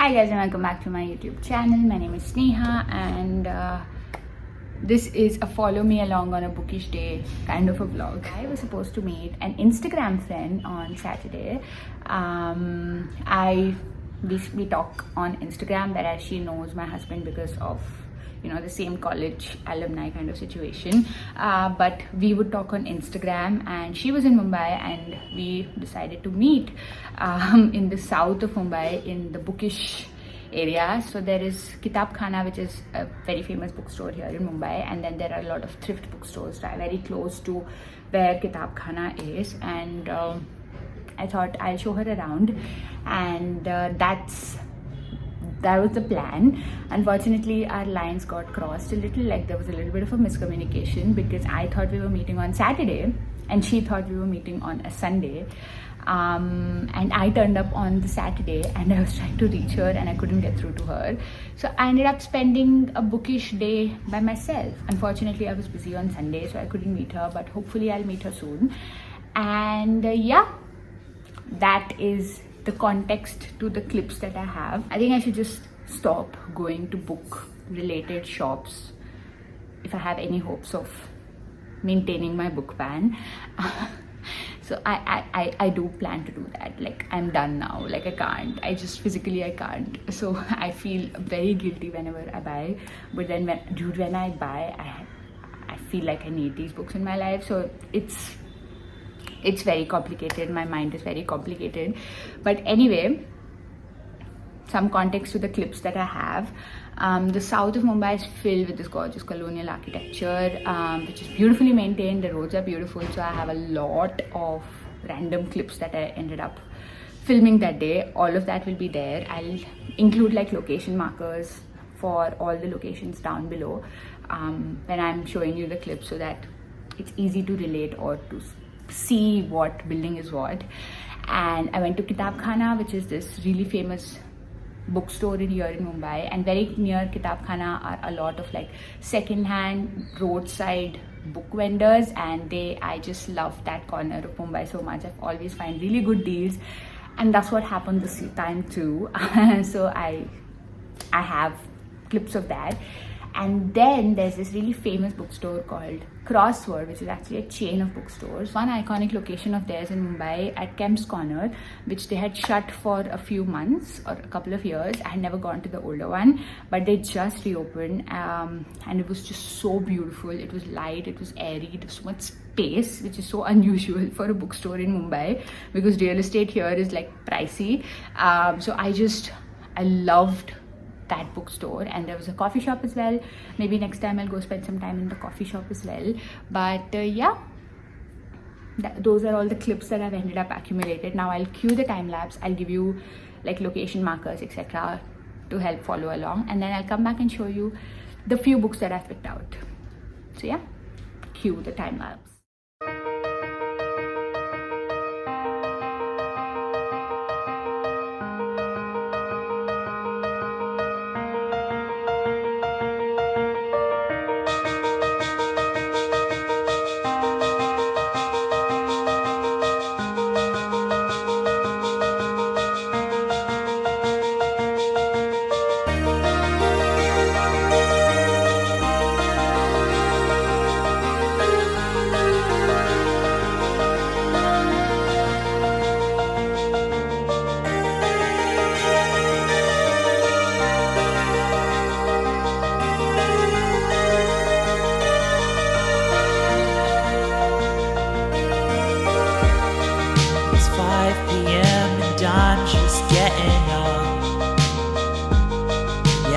Hi guys, and welcome back to my YouTube channel. My name is Sneha, and this is a follow me along on a bookish day kind of a vlog. I was supposed to meet an Instagram friend on Saturday. We talk on Instagram, whereas she knows my husband because of the same college alumni kind of situation, but we would talk on Instagram, and she was in Mumbai and we decided to meet in the south of Mumbai in the Bookish area. So there is Kitab Khana, which is a very famous bookstore here in Mumbai, and then there are a lot of thrift bookstores very close to where Kitab Khana is, and I thought I'll show her around, and that was the plan. Unfortunately, our lines got crossed a little, like there was a little bit of a miscommunication, because I thought we were meeting on Saturday and she thought we were meeting on a Sunday, and I turned up on the Saturday and I was trying to reach her and I couldn't get through to her, so I ended up spending a bookish day by myself. Unfortunately, I was busy on Sunday, so I couldn't meet her, but hopefully I'll meet her soon. And yeah, that is the context to the clips that I have. I think I should just stop going to book related shops if I have any hopes of maintaining my book ban. So I do plan to do that. Like, I'm done now. Like, I can't. I just physically I can't. So I feel very guilty whenever I buy. But then when I buy, I feel like I need these books in my life. So it's very complicated. My mind is very complicated. But anyway, some context to the clips that I have. The south of Mumbai is filled with this gorgeous colonial architecture, which is beautifully maintained. The roads are beautiful, so I have a lot of random clips that I ended up filming that day. All of that will be there. I'll include like location markers for all the locations down below when I'm showing you the clips, so that it's easy to relate or to see what building is what. And I went to Kitab Khana, which is this really famous bookstore here in Mumbai, and very near Kitab Khana are a lot of like second-hand roadside book vendors, and I just love that corner of Mumbai so much. I've always find really good deals, and that's what happened this time too. So I have clips of that. And then there's this really famous bookstore called Crossword, which is actually a chain of bookstores. One iconic location of theirs in Mumbai at Kemp's Corner, which they had shut for a few months or a couple of years. I had never gone to the older one, but they just reopened, and it was just so beautiful. It was light, it was airy, there was so much space, which is so unusual for a bookstore in Mumbai because real estate here is like pricey. So I loved that bookstore, and there was a coffee shop as well. Maybe next time I'll go spend some time in the coffee shop as well. But yeah, those are all the clips that I've ended up accumulated. Now I'll cue the time lapse. I'll give you like location markers, etc., to help follow along, and then I'll come back and show you the few books that I've picked out. So yeah, cue the time lapse.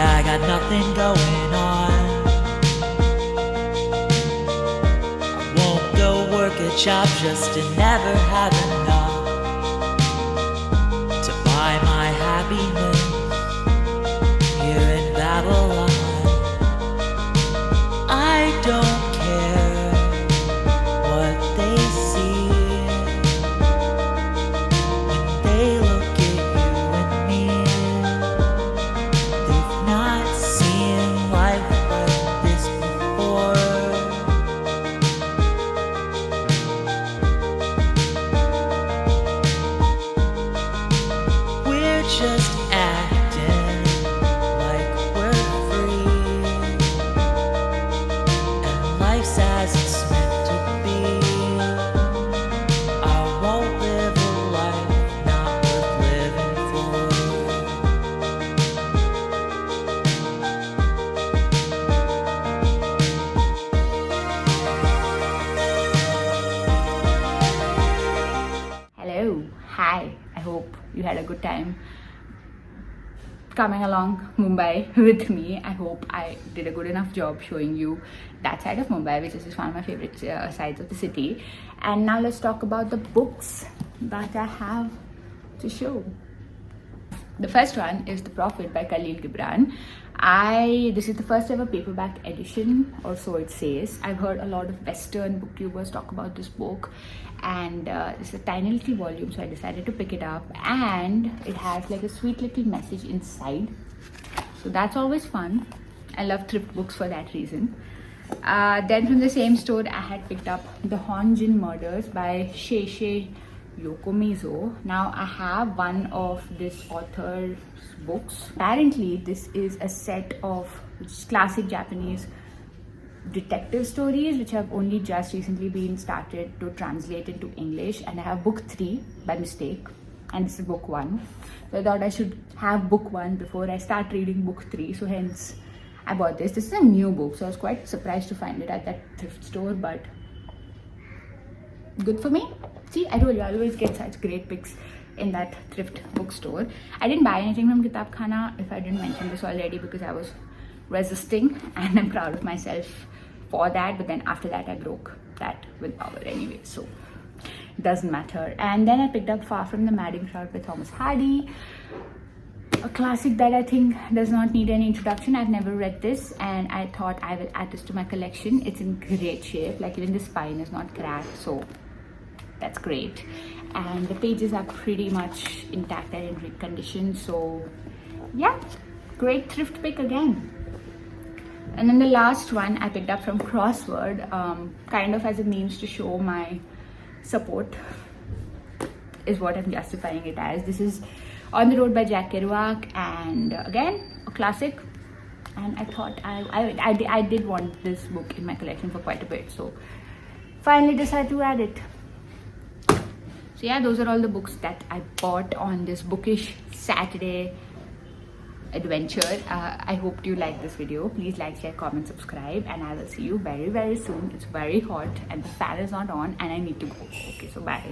I got nothing going on. I won't go work a job just to never have enough to buy my happiness here in Babylon. I don't care what they see when they look at you and me. They've not seen life like this before. a good time coming along Mumbai with me. I hope I did a good enough job showing you that side of Mumbai, which is just one of my favorite sides of the city. And now let's talk about the books that I have to show. The first one is The Prophet by Khalil Gibran. This is the first ever paperback edition, or so it says. I've heard a lot of Western booktubers talk about this book, and it's a tiny little volume, so I decided to pick it up. And it has like a sweet little message inside, so that's always fun. I love thrift books for that reason. Then from the same store, I had picked up The Honjin Murders by Sheishe Yokomizo. Now I have one of this author's books. Apparently this is a set of classic Japanese detective stories which have only just recently been started to translate into English, and I have book 3 by mistake, and this is book 1. So I thought I should have book 1 before I start reading book 3, so hence I bought this. This is a new book, so I was quite surprised to find it at that thrift store, but good for me. See, I told you, I always get such great picks in that thrift bookstore. I didn't buy anything from Kitab Khana, if I didn't mention this already, because I was resisting, and I'm proud of myself for that. But then after that, I broke that willpower anyway, so it doesn't matter. And then I picked up Far From the Madding Crowd by Thomas Hardy, a classic that I think does not need any introduction. I've never read this, and I thought I will add this to my collection. It's in great shape, like even the spine is not cracked, so that's great. And the pages are pretty much intact and in great condition, so yeah, great thrift pick again. And then the last one I picked up from Crossword, kind of as a means to show my support, is what I'm justifying it as. This is On the Road by Jack Kerouac, and again a classic, and I thought I did want this book in my collection for quite a bit, so finally decided to add it. So yeah, those are all the books that I bought on this Bookish Saturday adventure. I hope you like this video. Please like, share, comment, subscribe, and I will see you very, very soon. It's very hot and the fan is not on and I need to go. Okay, so bye.